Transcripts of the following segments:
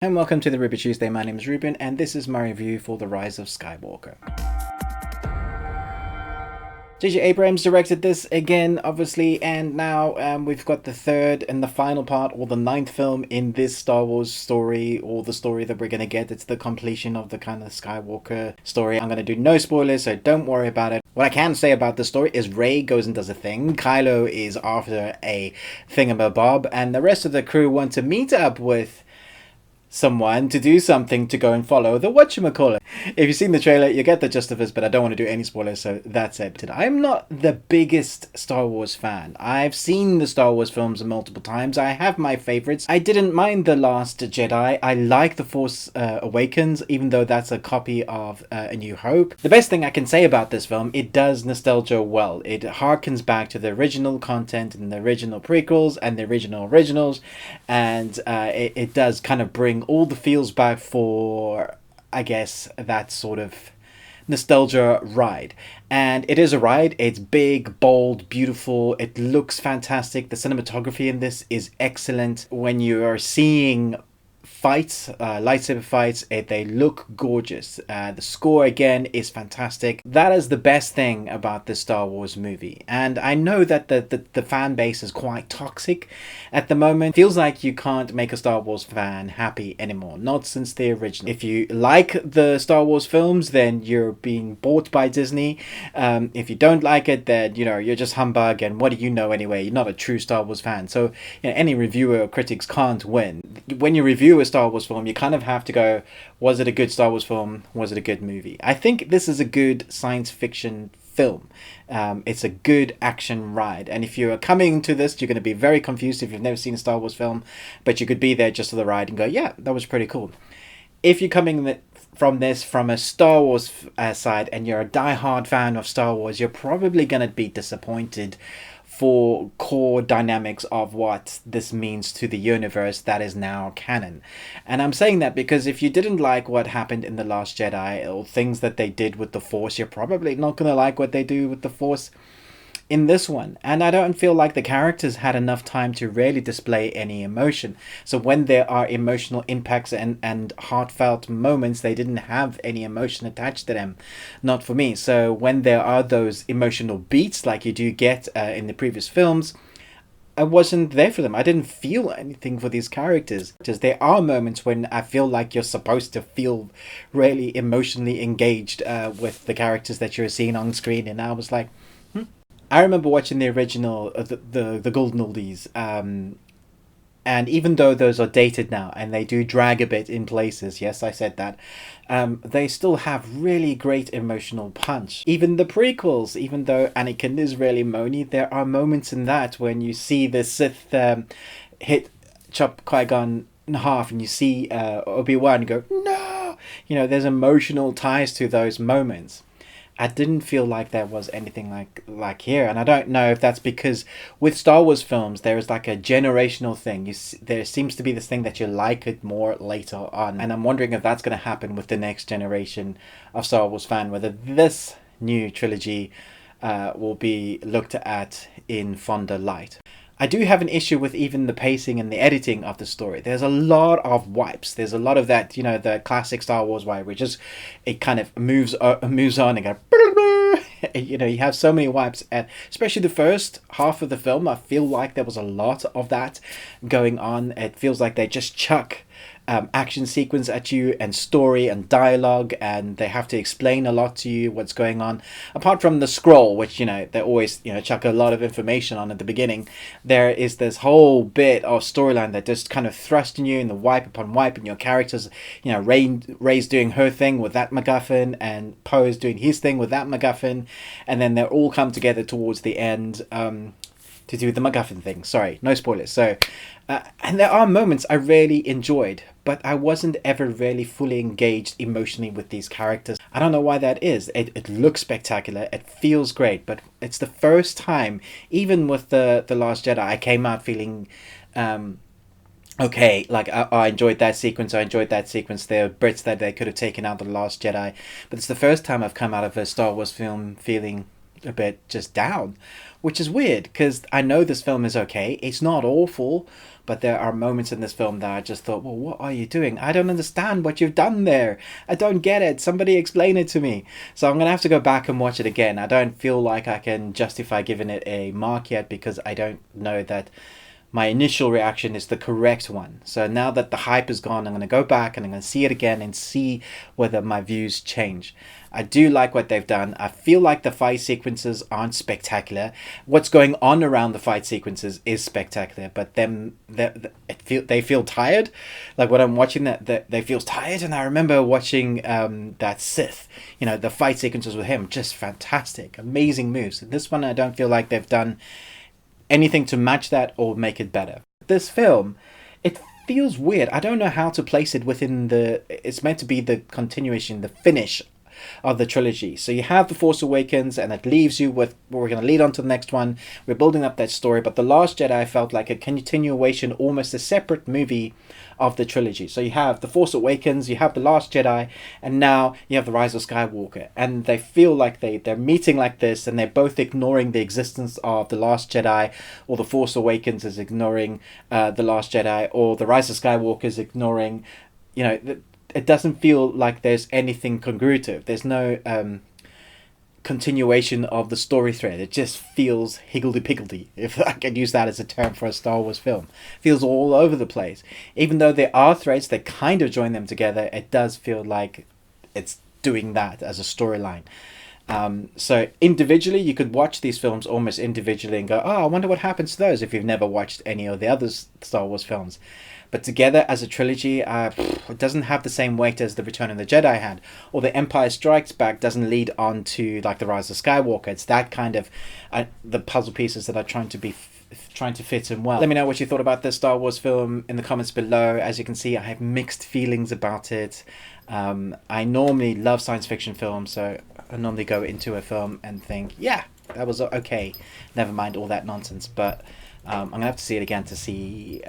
And welcome to the Ruby Tuesday. My name is Ruben, and this is my review for The Rise of Skywalker. J.J. Abrams directed this again, obviously, and now we've got the third and the final part, or the ninth film in this Star Wars story, or the story that we're going to get. It's the completion of the kind of Skywalker story. I'm going to do no spoilers, so don't worry about it. What I can say about the story is Rey goes and does a thing, Kylo is after a thingamabob, and the rest of the crew want to meet up with someone to do something to go and follow the whatchamacallit. If you've seen the trailer, you get the gist of this, but I don't want to do any spoilers, so that's it. I'm not the biggest Star Wars fan. I've seen the Star Wars films multiple times. I have my favorites. I didn't mind The Last Jedi. I like The Force Awakens, even though that's a copy of A New Hope. The best thing I can say about this film, it does nostalgia well. It harkens back to the original content and the original prequels and the originals, and it does kind of bring all the feels back for, I guess, that sort of nostalgia ride. And it is a ride. It's big, bold, beautiful. It looks fantastic. The cinematography in this is excellent. When you are seeing fights, lightsaber fights, they look gorgeous. The score again is fantastic. That is the best thing about this Star Wars movie. And I know that the fan base is quite toxic at the moment. Feels like you can't make a Star Wars fan happy anymore. Not since the original. If you like the Star Wars films, then you're being bought by Disney. If you don't like it, then you're just humbug, and what do you know anyway? You're not a true Star Wars fan. So any reviewer or critics can't win. When you review a Star Wars film, you kind of have to go, was it a good Star Wars film? Was it a good movie? I think this is a good science fiction film. It's a good action ride, and if you're coming to this, you're going to be very confused if you've never seen a Star Wars film, but you could be there just for the ride and go, yeah, that was pretty cool. If you're coming from a Star Wars side and you're a die-hard fan of Star Wars, you're probably going to be disappointed for core dynamics of what this means to the universe that is now canon. And I'm saying that because if you didn't like what happened in The Last Jedi, or things that they did with the Force, you're probably not going to like what they do with the Force in this one. And I don't feel like the characters had enough time to really display any emotion. So when there are emotional impacts and heartfelt moments, they didn't have any emotion attached to them. Not for me. So when there are those emotional beats like you do get in the previous films, I wasn't there for them. I didn't feel anything for these characters. Just there are moments when I feel like you're supposed to feel really emotionally engaged with the characters that you're seeing on screen, and I was like, I remember watching the original, the Golden Oldies, and even though those are dated now and they do drag a bit in places, yes, I said that, they still have really great emotional punch. Even the prequels, even though Anakin is really moany, there are moments in that when you see the Sith chop Qui-Gon in half, and you see Obi-Wan go, no! There's emotional ties to those moments. I didn't feel like there was anything like here, and I don't know if that's because with Star Wars films there is like a generational thing. There seems to be this thing that you like it more later on, and I'm wondering if that's going to happen with the next generation of Star Wars fan, whether this new trilogy will be looked at in fonder light. I do have an issue with even the pacing and the editing of the story. There's a lot of wipes. There's a lot of that, the classic Star Wars wipe, which just, it kind of moves on and go, you have so many wipes, and especially the first half of the film, I feel like there was a lot of that going on. It feels like they just chuck action sequence at you and story and dialogue, and they have to explain a lot to you what's going on. Apart from the scroll, which they always chuck a lot of information on at the beginning, there is this whole bit of storyline that just kind of thrusting you in the wipe upon wipe, and your characters, Rey's doing her thing with that MacGuffin, and Poe's doing his thing with that MacGuffin, and then they all come together towards the end to do the MacGuffin thing. Sorry, no spoilers. So, and there are moments I really enjoyed, but I wasn't ever really fully engaged emotionally with these characters. I don't know why that is. It looks spectacular. It feels great, but it's the first time, even with the Last Jedi, I came out feeling okay, like I enjoyed that sequence. There are bits that they could have taken out of The Last Jedi, but it's the first time I've come out of a Star Wars film feeling a bit just down, which is weird because I know this film is okay. It's not awful, but there are moments in this film that I just thought, well, what are you doing? I don't understand what you've done there. I don't get it. Somebody explain it to me. So I'm going to have to go back and watch it again. I don't feel like I can justify giving it a mark yet because I don't know that my initial reaction is the correct one. So now that the hype is gone, I'm going to go back and I'm going to see it again and see whether my views change. I do like what they've done. I feel like the fight sequences aren't spectacular. What's going on around the fight sequences is spectacular, but they feel tired. Like when I'm watching that, they feel tired. And I remember watching that Sith, the fight sequences with him, just fantastic, amazing moves. And this one, I don't feel like they've done anything to match that or make it better. This film, it feels weird. I don't know how to place it within it's meant to be the continuation, the finish of the trilogy. So you have The Force Awakens and it leaves you with, we're going to lead on to the next one. We're building up that story, but The Last Jedi felt like a continuation, almost a separate movie of the trilogy. So you have The Force Awakens, you have The Last Jedi, and now you have The Rise of Skywalker. And they feel like they're meeting like this, and they're both ignoring the existence of The Last Jedi, or The Force Awakens is ignoring The Last Jedi, or The Rise of Skywalker is ignoring, it doesn't feel like there's anything congruent. There's no continuation of the story thread. It just feels higgledy-piggledy, if I can use that as a term for a Star Wars film. It feels all over the place. Even though there are threads that kind of join them together, it does feel like it's doing that as a storyline. So individually, you could watch these films almost individually and go, oh, I wonder what happens to those if you've never watched any of the other Star Wars films. But together as a trilogy, it doesn't have the same weight as The Return of the Jedi had, or The Empire Strikes Back doesn't lead on to like The Rise of Skywalker. It's that kind of the puzzle pieces that are trying to fit in well. Let me know what you thought about this Star Wars film in the comments below. As you can see, I have mixed feelings about it. I normally love science fiction films, so I normally go into a film and think, yeah, that was okay. Never mind all that nonsense. But I'm going to have to see it again to see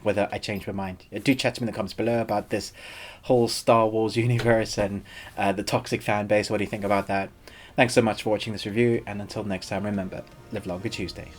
whether I change my mind. Do chat to me in the comments below about this whole Star Wars universe and the toxic fan base. What do you think about that? Thanks so much for watching this review, and until next time, remember, live longer Tuesday.